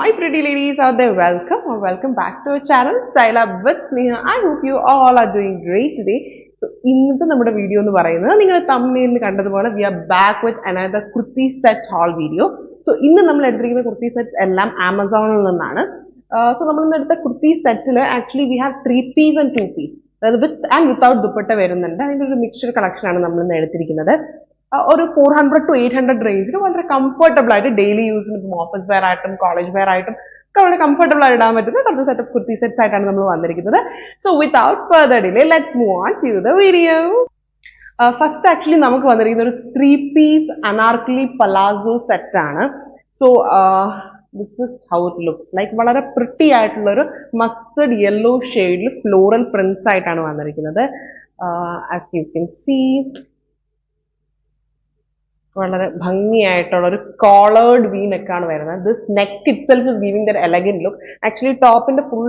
my pretty ladies out there, welcome or welcome back to our channel Style Up with Sneha. I hope you all are doing great today. So ഇന്നത്തെ നമ്മുടെ video എന്ന് പറയുന്നത് നിങ്ങൾ തമ്മിൽ കണ്ടതുപോലെ we are back with another kurti set haul video. So ഇന്ന് നമ്മൾ എടുത്തിരിക്കുന്ന kurti sets എല്ലാം ആമസോണിൽ നിന്നാണ്. So നമ്മൾ ഇന്ന് എടുത്ത kurti settle actually we have 3-piece and 2-piece. അതായത് with and without ദുപ്പട്ട വരുന്നുണ്ട്. അതിന്റെ ഒരു മിക്സ്ചർ കളക്ഷൻ ആണ് നമ്മൾ ഇന്ന് എടുത്തിരിക്കുന്നത്. ഒരു 400 to 800 റേഞ്ചിൽ വളരെ കംഫർട്ടബിൾ ആയിട്ട് ഡെയിലി യൂസിന് ഓഫീസ് വെയർ ആയിട്ടും കോളേജ് വെയർ ആയിട്ടും ഒക്കെ വളരെ കംഫർട്ടബിൾ ആയിട്ട് ഇടാൻ പറ്റുന്ന കുറച്ച് സെറ്റ് ഓഫ് കുർത്തി സെറ്റ്സ് ആയിട്ടാണ് നമ്മൾ വന്നിരിക്കുന്നത്. So without further delay let's move on to the video. First actually നമുക്ക് വന്നിരിക്കുന്ന ഒരു 3-piece അനാർക്കലി പലാസോ സെറ്റ് ആണ്. So this is how it looks like. വളരെ പ്രിട്ടി ആയിട്ടുള്ള ഒരു മസ്റ്റർഡ് യെല്ലോ ഷെയ്ഡിൽ ഫ്ലോറൽ പ്രിന്റ്സ് ആയിട്ടാണ് വന്നിരിക്കുന്നത്. ആസ് യു കെൻ സീ വളരെ ഭംഗിയായിട്ടുള്ള ഒരു കോളേർഡ് വി നെക്കാണ് വരുന്നത്. This neck itself is giving the elegant look. Actually ടോപ്പിന്റെ ഫുൾ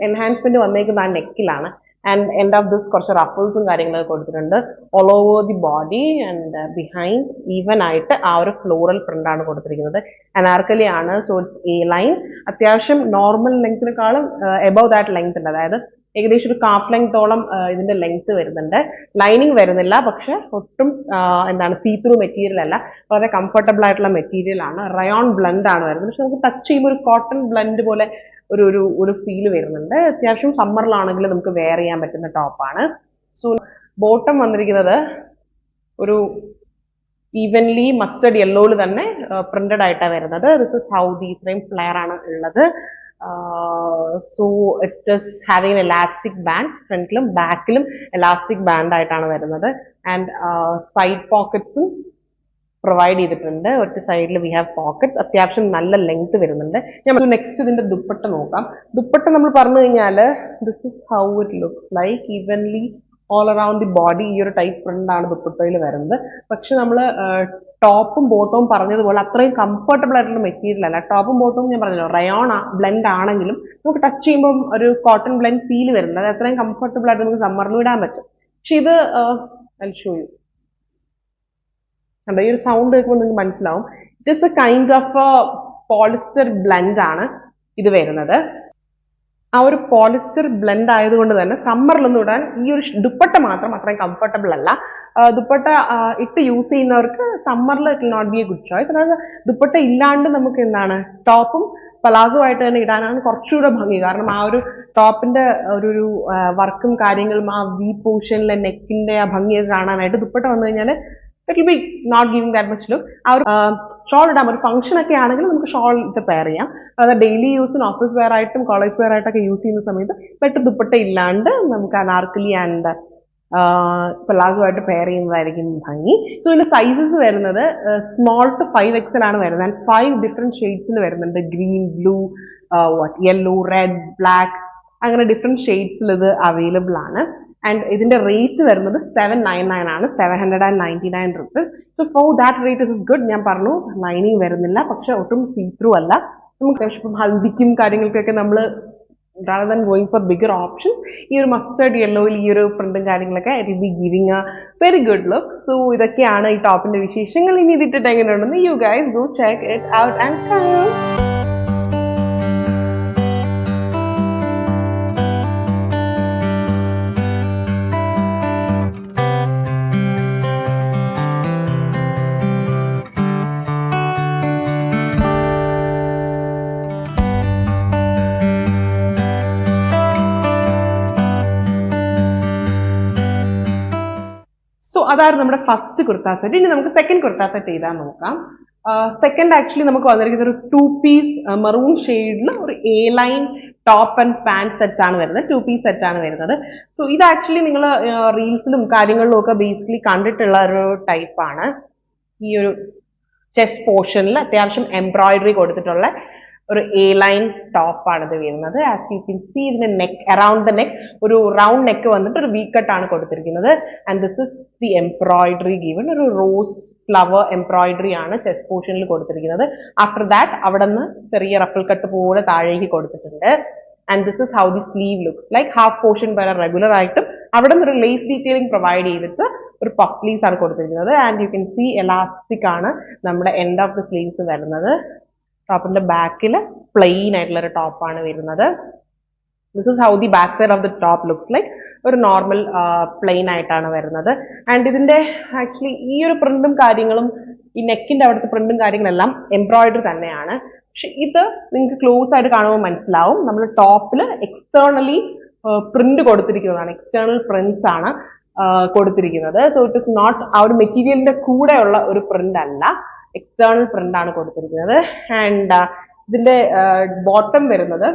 എൻഹാൻസ്മെന്റ് വന്നേക്കുന്ന ആ നെക്കിലാണ്. ആൻഡ് എൻഡ് ഓഫ് ദിസ് കുറച്ച് റഫിൾസും കാര്യങ്ങളൊക്കെ കൊടുത്തിട്ടുണ്ട് all over the body and behind even ആയിട്ട് ആ ഒരു ഫ്ലോറൽ പ്രിന്റ് ആണ് കൊടുത്തിരിക്കുന്നത്. അനാർക്കലി ആണ്. So it's A line. അത്യാവശ്യം നോർമൽ ലെങ്ത്തിനെക്കാളും എബവ് ദാറ്റ് ലെങ്ത് ഉണ്ട്. അതായത് ഏകദേശം ഒരു കാഫ് ലെങ്ത്തോളം ഇതിന്റെ ലെങ്ത് വരുന്നുണ്ട്. ലൈനിങ് വരുന്നില്ല, പക്ഷെ ഒട്ടും എന്താണ് സീ ത്രൂ മെറ്റീരിയൽ അല്ല. വളരെ കംഫർട്ടബിൾ ആയിട്ടുള്ള മെറ്റീരിയൽ ആണ്. റയോൺ ബ്ലെൻഡ് ആണ് വരുന്നത്. പക്ഷെ നമുക്ക് ടച്ച് ചെയ്യുമ്പോൾ ഒരു കോട്ടൺ ബ്ലെൻഡ് പോലെ ഒരു ഒരു ഒരു ഫീൽ വരുന്നുണ്ട്. അത്യാവശ്യം സമ്മറിലാണെങ്കിൽ നമുക്ക് വെയർ ചെയ്യാൻ പറ്റുന്ന ടോപ്പാണ്. സോ ബോട്ടം വന്നിരിക്കുന്നത് ഒരു ഈവൻലി മസ്റ്റർഡ് യെല്ലോയിൽ തന്നെ പ്രിന്റഡ് ആയിട്ടാണ് വരുന്നത്. ദിസ് ഇസ് ഹൗ ദി ഇത്രയും ഫ്ലെയർ ആണ് ഉള്ളത്. So it is having an elastic band. ഫ്രണ്ടിലും ബാക്കിലും എലാസ്റ്റിക് ബാൻഡ് ആയിട്ടാണ് വരുന്നത്. ആൻഡ് സൈഡ് പോക്കറ്റ്സും പ്രൊവൈഡ് ചെയ്തിട്ടുണ്ട്. ഒറ്റ സൈഡിൽ വി ഹാവ് പോക്കറ്റ്സ്. അത്യാവശ്യം നല്ല ലെങ്ത് വരുന്നുണ്ട്. ഞാൻ നെക്സ്റ്റ് ഇതിന്റെ ദുപ്പട്ട നോക്കാം. ദുപ്പട്ട നമ്മൾ പറഞ്ഞു കഴിഞ്ഞാൽ this is how it looks like. Evenly all around the body ഈ ഒരു ടൈപ്പ് പ്രിന്റ് ആണ് ദുപ്പട്ടയിൽ വരുന്നത്. പക്ഷെ നമ്മൾ ടോപ്പും ബോട്ടവും പറഞ്ഞതുപോലെ അത്രയും കംഫർട്ടബിൾ ആയിട്ടുള്ള മെറ്റീരിയൽ അല്ല. ടോപ്പും ബോട്ടവും ഞാൻ പറഞ്ഞല്ലോ റയോൺ ബ്ലെൻഡ് ആണെങ്കിലും നമുക്ക് ടച്ച് ചെയ്യുമ്പോൾ ഒരു കോട്ടൺ ബ്ലെൻഡ് ഫീൽ വരുന്നുണ്ട്. അത് അത്രയും കംഫർട്ടബിൾ ആയിട്ട് നമുക്ക് സമ്മറിൽ ഇടാൻ പറ്റും. പക്ഷെ ഇത് ഐ ഷോ യു. കണ്ടോ, ഈ ഒരു സൗണ്ട് കേൾക്കുമ്പോൾ നിങ്ങൾക്ക് മനസ്സിലാവും. It is A kind of polyester blend ആണ് ഇത് വരുന്നത്. ആ ഒരു പോളിസ്റ്റർ ബ്ലെൻഡ് ആയതുകൊണ്ട് തന്നെ സമ്മറിലൊന്നും ഇടാൻ ഈ ഒരു ദുപ്പട്ട മാത്രം അത്രയും കംഫർട്ടബിൾ അല്ല. ദുപ്പട്ട ഇട്ട് യൂസ് ചെയ്യുന്നവർക്ക് സമ്മറിൽ it will not be a good choice. അതായത് ദുപ്പട്ട ഇല്ലാണ്ട് നമുക്ക് എന്താണ് ടോപ്പും പലാസോ ആയിട്ട് തന്നെ ഇടാനാണ് കുറച്ചുകൂടെ ഭംഗി. കാരണം ആ ഒരു ടോപ്പിന്റെ ഒരു വർക്കും കാര്യങ്ങളും ആ വി പോർഷനിലെ നെക്കിന്റെ ആ ഭംഗിയൊക്കെ കാണാനായിട്ട് ദുപ്പട്ട വന്നു കഴിഞ്ഞാൽ it will be not giving that much look. ആ ഒരു ഷോൾ ഇടാം. ഒരു ഫംഗ്ഷൻ ഒക്കെ ആണെങ്കിൽ നമുക്ക് ഷോൾ ഇട്ട് പെയർ ചെയ്യാം. അതായത് ഡെയിലി യൂസിന് ഓഫീസ് വെയർ ആയിട്ടും കോളേജ് വെയർ ആയിട്ടൊക്കെ യൂസ് ചെയ്യുന്ന സമയത്ത് പെട്ടെന്ന് ദുപ്പട്ട ഇല്ലാണ്ട് നമുക്ക് അനാർക്കലി ആൻഡ് പലാസോ ആയിട്ട് പെയർ ചെയ്യുന്നതായിരിക്കും ഭംഗി. സോ ഇതിന്റെ സൈസസ് വരുന്നത് സ്മോൾ ടു 5XL ആണ് വരുന്നത്. ആൻഡ് 5 ഡിഫറെന്റ് ഷെയ്ഡ്സിൽ വരുന്നുണ്ട്. Green, blue, yellow, red, black, അങ്ങനെ ഡിഫറെന്റ് ഷെയ്ഡ്സിൽ ഇത് അവൈലബിൾ ആണ്. ആൻഡ് ഇതിന്റെ റേറ്റ് വരുന്നത് 799 ആണ്. 799 rupees. So for that rate is good. ഞാൻ പറഞ്ഞു ലൈനിങ് വരുന്നില്ല, പക്ഷെ ഒട്ടും സീ ത്രൂ അല്ല. നമുക്ക് ഇപ്പം ഹൽദിക്കും കാര്യങ്ങൾക്കൊക്കെ നമ്മൾ rather than going for bigger options, ഈ ഒരു മസ്റ്റർഡ് യെല്ലോയിൽ ഈ ഒരു പ്രിന്റും കാര്യങ്ങളൊക്കെ it will be giving a very good look. So ഇതൊക്കെയാണ് ഈ ടോപ്പിന്റെ വിശേഷങ്ങൾ. ഇനി ഇതിട്ടിട്ട് എങ്ങനെയുണ്ടെന്ന് you guys go check it out and come. So അതായിരുന്നു നമ്മുടെ ഫസ്റ്റ് കുർത്ത സെറ്റ്. ഇനി നമുക്ക് സെക്കൻഡ് കുർത്ത സെറ്റ് ചെയ്താൽ നോക്കാം. സെക്കൻഡ് ആക്ച്വലി നമുക്ക് വന്നിരിക്കുന്ന ഒരു 2-piece മെറൂൺ ഷെയ്ഡിൽ ഒരു A line top and pant set ആണ് വരുന്നത്. 2-piece സെറ്റ് ആണ് വരുന്നത്. സോ ഇത് ആക്ച്വലി നിങ്ങൾ റീൽസിലും കാര്യങ്ങളിലും ഒക്കെ ബേസിക്കലി കണ്ടിട്ടുള്ള ഒരു ടൈപ്പാണ്. ഈ ഒരു ചെസ്റ്റ് പോർഷനിൽ അത്യാവശ്യം എംബ്രോയിഡറി കൊടുത്തിട്ടുള്ള ഒരു എ ലൈൻ ടോപ്പാണ് ഇത് വരുന്നത്. ആസ് യു കെൻ സീ ഇതിന്റെ നെക്ക് അറൌണ്ട് ദ നെക്ക് ഒരു റൗണ്ട് നെക്ക് വന്നിട്ട് ഒരു വി കട്ട് ആണ് കൊടുത്തിരിക്കുന്നത്. And this is the embroidery given. ഒരു റോസ് ഫ്ലവർ എംബ്രോയിഡറി ആണ് ചെസ്റ്റ് പോർഷനിൽ കൊടുത്തിരിക്കുന്നത്. ആഫ്റ്റർ ദാറ്റ് അവിടെ നിന്ന് ചെറിയ റഫിൾ കട്ട് പോലെ താഴേക്ക് കൊടുത്തിട്ടുണ്ട്. And this is how the sleeve looks like. Half portion വരെ റെഗുലർ ആയിട്ടും അവിടെ നിന്ന് ഒരു ലേസ് ഡീറ്റെയിലിംഗ് പ്രൊവൈഡ് ചെയ്തിട്ട് ഒരു പഫ് സ്ലീവ്സ് ആണ് കൊടുത്തിരിക്കുന്നത്. And you can see elastic ആണ് നമ്മുടെ എൻഡ് ഓഫ് ദി സ്ലീവ്സ് വരുന്നത്. ടോപ്പിന്റെ ബാക്കിൽ പ്ലെയിൻ ആയിട്ടുള്ള ഒരു ടോപ്പാണ് വരുന്നത്. This is how the back side of the top looks like. ഒരു നോർമൽ പ്ലെയിൻ ആയിട്ടാണ് വരുന്നത്. ആൻഡ് ഇതിന്റെ ആക്ച്വലി ഈ ഒരു പ്രിന്റും കാര്യങ്ങളും ഈ നെക്കിന്റെ അവിടുത്തെ പ്രിന്റും കാര്യങ്ങളെല്ലാം എംബ്രോയിഡറി തന്നെയാണ്. പക്ഷെ ഇത് നിങ്ങൾക്ക് ക്ലോസ് ആയിട്ട് കാണുമ്പോൾ മനസ്സിലാവും നമ്മൾ ടോപ്പിൽ എക്സ്റ്റേണലി പ്രിന്റ് കൊടുത്തിരിക്കുന്നതാണ്, എക്സ്റ്റേണൽ പ്രിന്റ്സ് ആണ് കൊടുത്തിരിക്കുന്നത്. സോ ഇറ്റ് ഇസ് നോട്ട് ആ ഒരു മെറ്റീരിയലിന്റെ കൂടെയുള്ള ഒരു പ്രിന്റ് അല്ല, എക്സ്റ്റേണൽ പ്രിന്റ് ആണ് കൊടുത്തിരിക്കുന്നത്. ആൻഡ് ഇതിന്റെ ബോട്ടം വരുന്നത്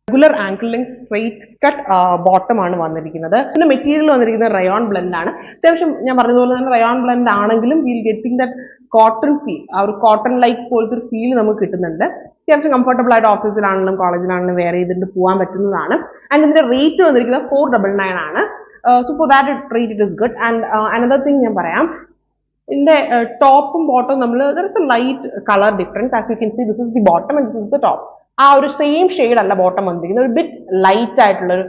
regular angle length straight cut bottom ആണ് വന്നിരിക്കുന്നത്. ഇതിന്റെ മെറ്റീരിയൽ വന്നിരിക്കുന്നത് റയോൺ ബ്ലെൻഡ് ആണ്. അത്യാവശ്യം ഞാൻ പറഞ്ഞതുപോലെ തന്നെ റയോൺ ബ്ലെൻഡ് ആണെങ്കിലും will getting that cotton feel, ആ ഒരു കോട്ടൺ ലൈക്ക് പോലത്തെ ഒരു ഫീൽ നമുക്ക് കിട്ടുന്നുണ്ട്. അത്യാവശ്യം കംഫർട്ടബിൾ ആയിട്ട് ഓഫീസിലാണെങ്കിലും കോളേജിലാണെങ്കിലും വെയർ ചെയ്തിട്ട് പോകാൻ പറ്റുന്നതാണ്. ആൻഡ് ഇതിന്റെ റേറ്റ് വന്നിരിക്കുന്നത് 499 ആണ്. So for that rate it is good. And another thing ഞാൻ പറയാം, ഇതിന്റെ ടോപ്പും ബോട്ടവും നമ്മൾ there is A light colour difference. As you can see this is the bottom and this is the top. ആ ഒരു സെയിം ഷെയ്ഡ് അല്ല bottom വന്നിരിക്കുന്നത്, ഒരു ബിറ്റ് ലൈറ്റ് ആയിട്ടുള്ള ഒരു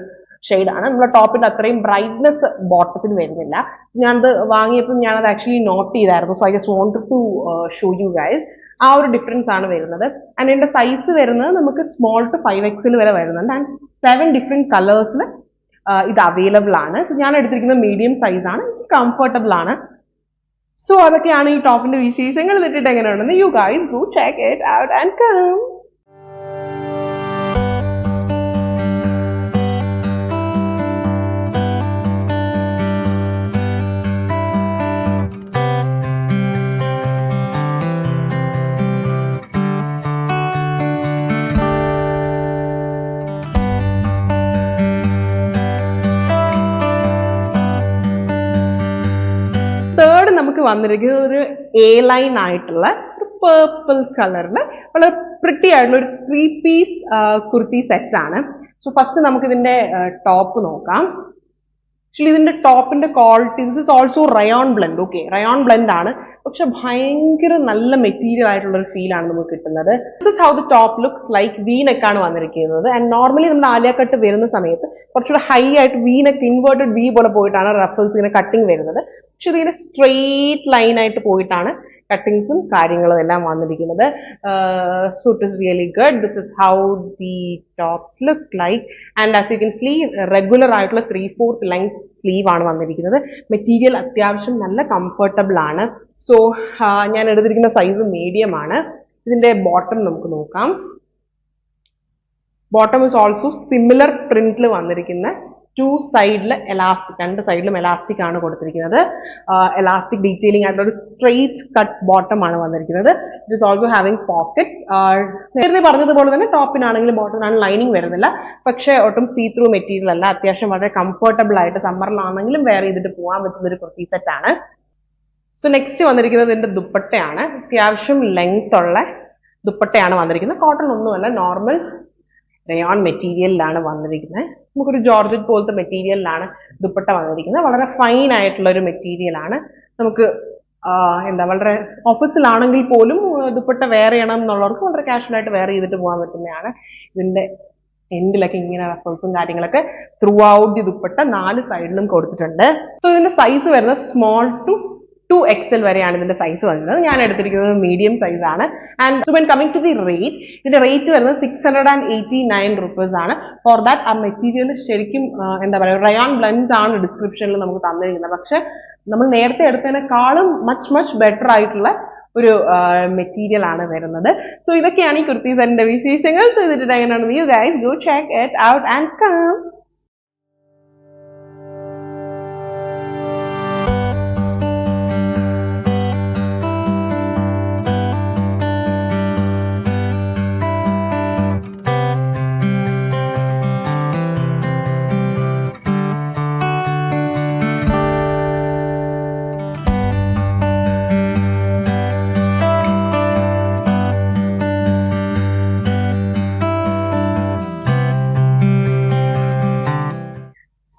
ഷെയ്ഡാണ്. നമ്മുടെ ടോപ്പിന്റെ അത്രയും ബ്രൈറ്റ്നെസ് ബോട്ടത്തിന് വരുന്നില്ല. ഞാനത് വാങ്ങിയപ്പോൾ ഞാനത് ആക്ച്വലി നോട്ട് ചെയ്തായിരുന്നു. So I just wanted to show you guys. ആ ഒരു ഡിഫറൻസ് ആണ് വരുന്നത്. ആൻഡ് ഇതിന്റെ സൈസ് വരുന്നത് നമുക്ക് സ്മോൾ ടു 5XL വരെ വരുന്നുണ്ട്. ആൻഡ് 7 ഡിഫറെന്റ് കളേഴ്സിൽ ഇത് അവൈലബിൾ ആണ്. സോ ഞാൻ എടുത്തിരിക്കുന്നത് മീഡിയം സൈസ് ആണ്, കംഫർട്ടബിൾ ആണ്. സോ അതൊക്കെയാണ് ഈ ടോപ്പിന്റെ വിശേഷങ്ങൾ. എന്നിട്ട് എങ്ങനെയാണെന്ന് you guys go check it out and come. Third നമുക്ക് വന്നിരിക്കുന്നത് ഒരു എ ലൈൻ ആയിട്ടുള്ള ഒരു പേർപ്പിൾ കളറിൽ വളരെ പ്രിട്ടി ആയിട്ടുള്ള ഒരു 3 പീസ് കുർത്തി സെറ്റ് ആണ്. സോ ഫസ്റ്റ് നമുക്ക് ഇതിന്റെ ടോപ്പ് നോക്കാം. ആക്ച്വലി ഇതിന്റെ ടോപ്പിന്റെ quality, this is also rayon blend. Okay, rayon blend ആണ്, പക്ഷെ ഭയങ്കര നല്ല മെറ്റീരിയൽ ആയിട്ടുള്ള ഒരു ഫീൽ ആണ് നമുക്ക് കിട്ടുന്നത്. This is how the top looks like. V neck ആണ് വന്നിരിക്കുന്നത്. ആൻഡ് നോർമലി നമ്മുടെ ആലിയ കട്ട് വരുന്ന സമയത്ത് കുറച്ചുകൂടെ ഹൈ ആയിട്ട് വി നെക്ക്, ഇൻവേർട്ടഡ് വി പോലെ പോയിട്ടാണ് റഫിൾസ് ഇങ്ങനെ കട്ടിങ് വരുന്നത്. പക്ഷെ ഇതിങ്ങനെ സ്ട്രെയിറ്റ് ലൈൻ ആയിട്ട് പോയിട്ടാണ് കട്ടിങ്സും കാര്യങ്ങളും എല്ലാം വന്നിരിക്കുന്നത്. So it is really good. This is how the tops look like. And as you can see regular ആയിട്ടുള്ള 3/4 ലെങ്ത് സ്ലീവ് ആണ് വന്നിരിക്കുന്നത്. മെറ്റീരിയൽ അത്യാവശ്യം നല്ല കംഫർട്ടബിൾ ആണ്. സോ ഞാൻ എടുത്തിരിക്കുന്ന സൈസ് മീഡിയം ആണ്. ഇതിന്റെ ബോട്ടം നമുക്ക് നോക്കാം. ബോട്ടം ഇസ് ഓൾസോ സിമിലർ പ്രിന്റിൽ വന്നിരിക്കുന്ന 2 സൈഡിൽ എലാസ്റ്റിക്, 2 സൈഡിലും എലാസ്റ്റിക് ആണ് കൊടുത്തിരിക്കുന്നത്. എലാസ്റ്റിക് ഡീറ്റെയിലിംഗ് ആയിട്ടുള്ള ഒരു സ്ട്രെയിറ്റ് കട്ട് ബോട്ടം ആണ് വന്നിരിക്കുന്നത്. It is also having pocket. നേരത്തെ പറഞ്ഞതുപോലെ തന്നെ ടോപ്പിനാണെങ്കിലും ബോട്ടത്തിനാണെങ്കിലും ലൈനിങ് വരുന്നില്ല. പക്ഷെ ഒട്ടും സീ ത്രൂ മെറ്റീരിയൽ അല്ല. അത്യാവശ്യം വളരെ കംഫർട്ടബിൾ ആയിട്ട് സമ്മറിലാണെങ്കിലും വെയർ ചെയ്തിട്ട് പോകാൻ പറ്റുന്ന ഒരു കുർത്തി സെറ്റ് ആണ്. സോ നെക്സ്റ്റ് വന്നിരിക്കുന്നത് ഇതിന്റെ ദുപ്പട്ടയാണ്. അത്യാവശ്യം ലെങ്ത് ഉള്ള ദുപ്പട്ടയാണ് വന്നിരിക്കുന്നത്. കോട്ടൺ ഒന്നുമല്ല, നോർമൽ റയോൺ മെറ്റീരിയലിലാണ് വന്നിരിക്കുന്നത്. നമുക്കൊരു ജോർജറ്റ് പോലത്തെ മെറ്റീരിയലിലാണ് ദുപ്പട്ട വന്നിരിക്കുന്നത്. വളരെ ഫൈൻ ആയിട്ടുള്ള ഒരു മെറ്റീരിയൽ ആണ്. നമുക്ക് എന്താ വളരെ ഓഫീസിലാണെങ്കിൽ പോലും ദുപ്പട്ട വെയർ ചെയ്യണം എന്നുള്ളവർക്ക് വളരെ കാഷ്വൽ ആയിട്ട് വെയർ ചെയ്തിട്ട് പോകാൻ പറ്റുന്നതാണ്. ഇതിന്റെ എൻഡിലൊക്കെ ഇങ്ങനെ റഫിൾസും കാര്യങ്ങളൊക്കെ ത്രൂ ഔട്ട് ദി ദുപ്പട്ട 4 സൈഡിലും കൊടുത്തിട്ടുണ്ട്. സോ ഇതിന്റെ സൈസ് വരുന്നത് സ്മോൾ ടു 2XL വരെയാണ് ഇതിന്റെ സൈസ് വരുന്നത്. ഞാൻ എടുത്തിരിക്കുന്നത് മീഡിയം സൈസ് ആണ്. And so when coming to the rate, ഇതിന്റെ റേറ്റ് വരുന്നത് 689 റുപ്പീസ് ആണ്. ഫോർ ദാറ്റ് ആ മെറ്റീരിയൽ ശരിക്കും എന്താ പറയുക, റയോൺ ബ്ലെൻഡ് ആണ് ഡിസ്ക്രിപ്ഷനിൽ നമുക്ക് തന്നിരിക്കുന്നത്. പക്ഷെ നമ്മൾ നേരത്തെ എടുത്തതിനേക്കാളും മച്ച് ബെറ്റർ ആയിട്ടുള്ള ഒരു മെറ്റീരിയൽ ആണ് വരുന്നത്. സോ ഇതൊക്കെയാണ് ഈ കുർത്തി സെറ്റിന്റെ വിശേഷങ്ങൾ. സോ ഇതിട്ട് എങ്ങനെയാണെന്ന് you guys go check it out and come.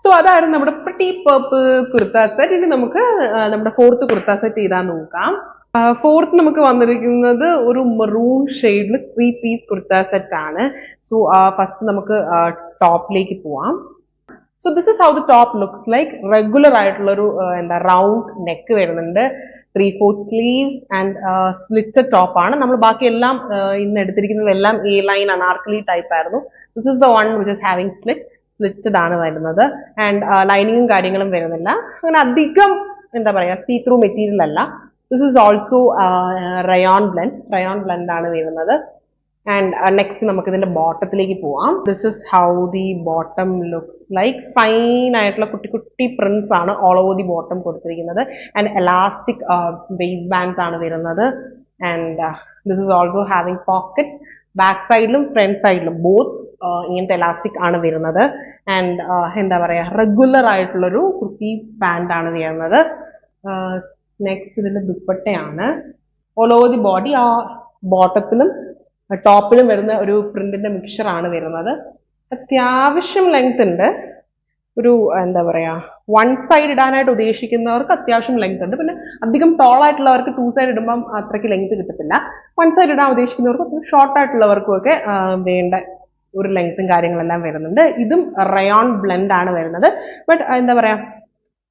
So അതായിരുന്നു നമ്മുടെ പ്രിട്ടി പർപ്പിൾ കുർത്ത സെറ്റ്. ഇനി നമുക്ക് നമ്മുടെ 4th കുർത്ത സെറ്റ് ചെയ്താൽ നോക്കാം. 4th നമുക്ക് വന്നിരിക്കുന്നത് ഒരു മെറൂൺ ഷെയ്ഡിൽ 3 പീസ് കുർത്ത സെറ്റ് ആണ്. സോ ഫസ്റ്റ് നമുക്ക് ടോപ്പിലേക്ക് പോവാം. So this is how the top looks like. Regular ആയിട്ടുള്ള ഒരു എന്താ റൗണ്ട് നെക്ക് വരുന്നുണ്ട്. 3/4 സ്ലീവ്സ് ആൻഡ് സ്ലിറ്റഡ് ടോപ്പ് ആണ്. നമ്മൾ ബാക്കി എല്ലാം ഇന്ന് എടുത്തിരിക്കുന്നതെല്ലാം എ ലൈൻ അനാർക്കലി ടൈപ്പ് ആയിരുന്നു. This is the one which is having slitted ആണ് വരുന്നത്. ആൻഡ് ലൈനിങ്ങും കാര്യങ്ങളും വരുന്നില്ല. അങ്ങനെ അധികം എന്താ പറയാ സീ ത്രൂ മെറ്റീരിയൽ അല്ല. This is also rayon blend ആണ് വരുന്നത്. ആൻഡ് നെക്സ്റ്റ് നമുക്ക് ഇതിന്റെ ബോട്ടത്തിലേക്ക് പോവാം. This is how the bottom looks like. Fine ആയിട്ടുള്ള കുട്ടി കുട്ടി പ്രിന്റ്സ് ആണ് ഓൾ ഓവർ ദി ബോട്ടം കൊടുത്തിരിക്കുന്നത്. ആൻഡ് എലാസ്റ്റിക് വെയ്സ്റ്റ് ബാൻഡ്സ് ആണ് വരുന്നത്. And this is also having pockets. Back സൈഡിലും ഫ്രണ്ട് സൈഡിലും ബോത്ത് ഇങ്ങനത്തെ എലാസ്റ്റിക് ആണ് വരുന്നത്. ആൻഡ് എന്താ പറയാ റെഗുലർ ആയിട്ടുള്ളൊരു കുർത്തി പാന്റ് ആണ് വരുന്നത്. നെക്സ്റ്റ് ഇതിന്റെ ദുപ്പട്ടയാണ്. ഓൾ ഓവർ ദി ബോഡി ആ ബോട്ടത്തിലും ടോപ്പിലും വരുന്ന ഒരു പ്രിന്റിന്റെ മിക്സർ ആണ് വരുന്നത്. അത്യാവശ്യം ലെങ്ത് ഉണ്ട്. ഒരു എന്താ പറയാ വൺ സൈഡ് ഇടാനായിട്ട് ഉദ്ദേശിക്കുന്നവർക്ക് അത്യാവശ്യം ലെങ്ത് ഉണ്ട്. പിന്നെ അധികം ടോൾ ആയിട്ടുള്ളവർക്ക് 2 സൈഡ് ഇടുമ്പം അത്രയ്ക്ക് ലെങ്ത് കിട്ടത്തില്ല. വൺ സൈഡ് ഇടാൻ ഉദ്ദേശിക്കുന്നവർക്ക് ഷോർട്ട് ആയിട്ടുള്ളവർക്കും ഒക്കെ വേണ്ട ഒരു ലെങ്ത്തും കാര്യങ്ങളെല്ലാം വരുന്നുണ്ട്. ഇതും റയോൺ ബ്ലെൻഡ് ആണ് വരുന്നത്. ബട്ട് എന്താ പറയാ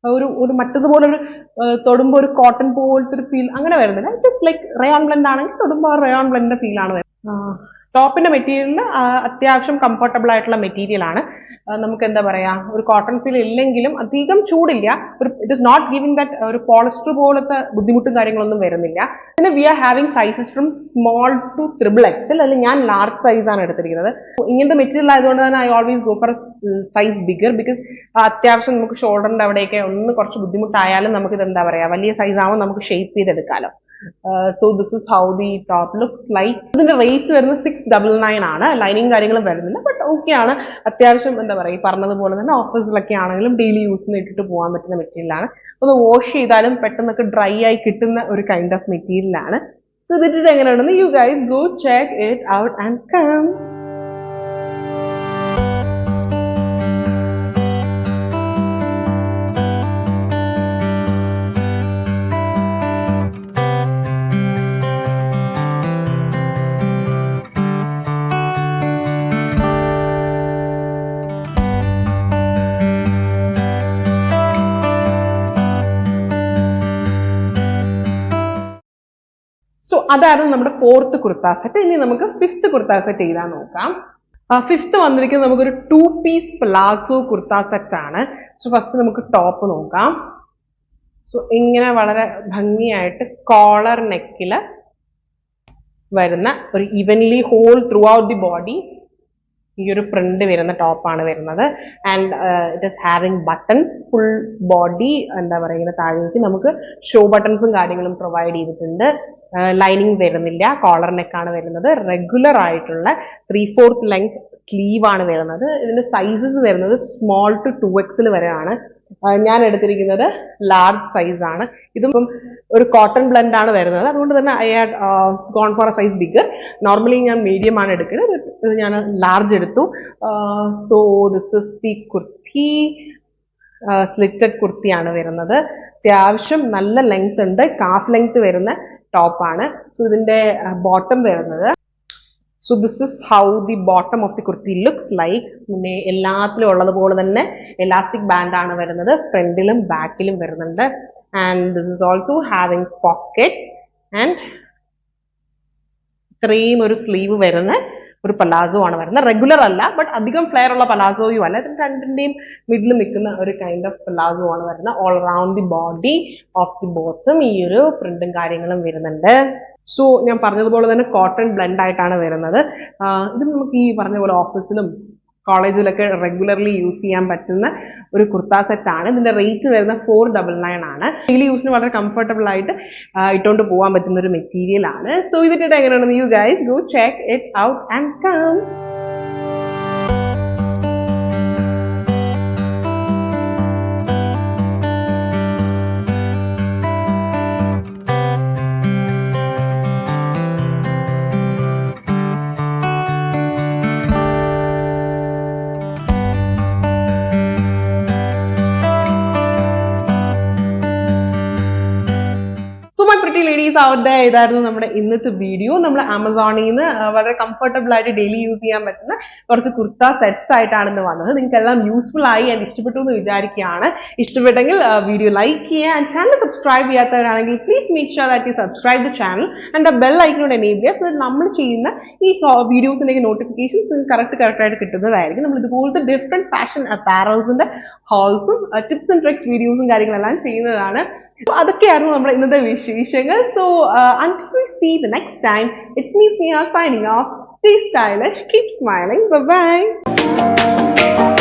ഒരു മറ്റതുപോലെ ഒരു തൊടുമ്പോൾ ഒരു കോട്ടൺ പോലത്തെ ഒരു ഫീൽ അങ്ങനെ വരുന്നില്ല. ജസ്റ്റ് ലൈക്ക് റയോൺ ബ്ലെൻഡ് ആണെങ്കിൽ തൊടുമ്പോൾ റയോൺ ബ്ലെൻഡിന്റെ ഫീൽ ആണ് വരുന്നത്. ടോപ്പിന്റെ മെറ്റീരിയൽ അത്യാവശ്യം കംഫർട്ടബിൾ ആയിട്ടുള്ള മെറ്റീരിയൽ ആണ്. നമുക്ക് എന്താ പറയാ ഒരു കോട്ടൺ ഫീൽ ഇല്ലെങ്കിലും അധികം ചൂടില്ല. It is not giving that ഒരു പോളിസ്റ്റർ പോലത്തെ ബുദ്ധിമുട്ടും കാര്യങ്ങളൊന്നും വരുന്നില്ല. പിന്നെ we are having sizes from small to XXL. അല്ലെങ്കിൽ ഞാൻ ലാർജ് സൈസ് ആണ് എടുത്തിരിക്കുന്നത്. ഇങ്ങനത്തെ മെറ്റീരിയൽ ആയതുകൊണ്ട് തന്നെ I always go for size bigger. Because അത്യാവശ്യം നമുക്ക് ഷോൾഡറിന്റെ അവിടെയൊക്കെ ഒന്ന് കുറച്ച് ബുദ്ധിമുട്ടായാലും നമുക്ക് ഇത് എന്താ പറയാ വലിയ സൈസ് ആവുമ്പോൾ നമുക്ക് ഷേപ്പ് ചെയ്തെടുക്കാമല്ലോ. So this is how the top looks like. ഇതിന്റെ റേറ്റ് വരുന്നത് 699 ആണ്. ലൈനിങ് കാര്യങ്ങളും വരുന്നില്ല. ബട്ട് ഓക്കെ ആണ്. അത്യാവശ്യം എന്താ പറയുക ഈ പറഞ്ഞതുപോലെ തന്നെ ഓഫീസിലൊക്കെ ആണെങ്കിലും ഡെയിലി യൂസിന് ഇട്ടിട്ട് പോകാൻ പറ്റുന്ന മെറ്റീരിയൽ ആണ്. ഒന്ന് വാഷ് ചെയ്താലും പെട്ടെന്നൊക്കെ ഡ്രൈ ആയി കിട്ടുന്ന ഒരു കൈൻഡ് ഓഫ് മെറ്റീരിയൽ ആണ്. സോ ഇതിട്ട് എങ്ങനെയാണെന്ന് you guys go check it out and come. So അതായിരുന്നു നമ്മുടെ 4th കുർത്ത സെറ്റ്. ഇനി നമുക്ക് 5th കുർത്ത സെറ്റ് ചെയ്താൽ നോക്കാം. 5th വന്നിരിക്കുന്നത് നമുക്കൊരു 2 പീസ് പ്ലാസോ കുർത്ത സെറ്റ് ആണ്. സോ ഫസ്റ്റ് നമുക്ക് ടോപ്പ് നോക്കാം. സോ ഇങ്ങനെ വളരെ ഭംഗിയായിട്ട് കോളർ നെക്കില് വരുന്ന ഒരു evenly whole throughout the body ഈ ഒരു പ്രിന്റ് വരുന്ന ടോപ്പാണ് വരുന്നത്. And it is having buttons full body. എന്താ പറയുക താഴേക്ക് നമുക്ക് ഷോ ബട്ടൺസും കാര്യങ്ങളും പ്രൊവൈഡ് ചെയ്തിട്ടുണ്ട്. ലൈനിങ് വരുന്നില്ല. കോളർ നെക്കാണ് വരുന്നത്. റെഗുലർ ആയിട്ടുള്ള 3/4 ലെങ്ത് സ്ലീവ് ആണ് വരുന്നത്. ഇതിന്റെ സൈസസ് വരുന്നത് സ്മോൾ ടു 2XL വരെയാണ്. ഞാൻ എടുത്തിരിക്കുന്നത് ലാർജ് സൈസ് ആണ്. ഇതിപ്പം ഒരു കോട്ടൺ ബ്ലെൻഡ് ആണ് വരുന്നത്. അതുകൊണ്ട് തന്നെ I had gone for a size bigger. Normally ഞാൻ മീഡിയം ആണ് എടുക്കുന്നത്. ഇത് ഞാൻ ലാർജ് എടുത്തു. So this is the kurti. Slitted കുർത്തിയാണ് വരുന്നത്. അത്യാവശ്യം നല്ല ലെങ്ത് ഉണ്ട്. കാഫ് ലെങ്ത് വരുന്ന ടോപ്പാണ്. സോ ഇതിന്റെ ബോട്ടം വരുന്നത്. So this is how the bottom of the kurti looks like. പിന്നെ എല്ലാത്തിലും ഉള്ളതുപോലെ തന്നെ എലാസ്റ്റിക് ബാൻഡ് ആണ് വരുന്നത്. ഫ്രണ്ടിലും ബാക്കിലും വരുന്നുണ്ട്. And this is also having pockets. And ഇത്രയും ഒരു സ്ലീവ് വരുന്ന ഒരു പലാസോ ആണ് വരുന്നത്. റെഗുലർ അല്ല, ബട്ട് അധികം ഫ്ലെയർ ഉള്ള പലാസോയും അല്ല. ഇത് രണ്ടിന്റെയും മിഡിൽ നിൽക്കുന്ന ഒരു കൈൻഡ് ഓഫ് പലാസോ ആണ് വരുന്നത്. All around the body of the bottom ഈ ഒരു പ്രിന്റും കാര്യങ്ങളും വരുന്നുണ്ട്. സോ ഞാൻ പറഞ്ഞതുപോലെ തന്നെ കോട്ടൺ ബ്ലെൻഡ് ആയിട്ടാണ് വരുന്നത്. ഇത് നമുക്ക് ഈ പറഞ്ഞ പോലെ ഓഫീസിലും കോളേജിലൊക്കെ റെഗുലർലി യൂസ് ചെയ്യാൻ പറ്റുന്ന ഒരു കുർത്ത സെറ്റ് ആണ്. ഇതിന്റെ റേറ്റ് വരുന്നത് 499 ആണ്. ഡെയിലി യൂസിന് വളരെ കംഫർട്ടബിൾ ആയിട്ട് ഇട്ടുകൊണ്ട് പോകാൻ പറ്റുന്ന ഒരു മെറ്റീരിയൽ ആണ്. സോ ഇതിട്ടിട്ട് എങ്ങനെയാണെന്ന് you guys go check it out and come. Out the ഇതായിരുന്നു നമ്മുടെ ഇന്നത്തെ വീഡിയോ. നമ്മൾ ആമസോണിൽ നിന്ന് വളരെ കംഫർട്ടബിൾ ആയിട്ട് ഡെയിലി യൂസ് ചെയ്യാൻ പറ്റുന്ന കുറച്ച് കുർത്ത സെറ്റ്സ് ആയിട്ടാണ് ഇന്ന് വന്നത്. നിങ്ങൾക്ക് എല്ലാം യൂസ്ഫുൾ ആയി ആൻഡ് ഇഷ്ടപ്പെട്ടു എന്ന് വിചാരിക്കുകയാണ്. ഇഷ്ടപ്പെട്ടെങ്കിൽ വീഡിയോ ലൈക്ക് ചെയ്യുക ആൻഡ് ചാനൽ സബ്സ്ക്രൈബ് ചെയ്യാത്തവരാണെങ്കിൽ please make sure that you subscribe the channel and bell icon enable ചെയ്യുക. സോ നമ്മൾ ചെയ്യുന്ന ഈ വീഡിയോസിന്റെ നോട്ടിഫിക്കേഷൻസ് കറക്റ്റ് ആയിട്ട് കിട്ടുന്നതായിരിക്കും. നമ്മൾ ഇതുപോലത്തെ ഡിഫറെന്റ് ഫാഷൻ അപ്പാരൽസിന്റെ ഹോൾസും ടിപ്സ് ആൻഡ് ട്രിക്സ് വീഡിയോസും കാര്യങ്ങളെല്ലാം ചെയ്യുന്നതാണ്. So അതൊക്കെയായിരുന്നു നമ്മുടെ ഇന്നത്തെ വിശേഷങ്ങൾ. So until we see the next time, it's me Sneha signing off. Stay stylish, keep smiling. Bye bye.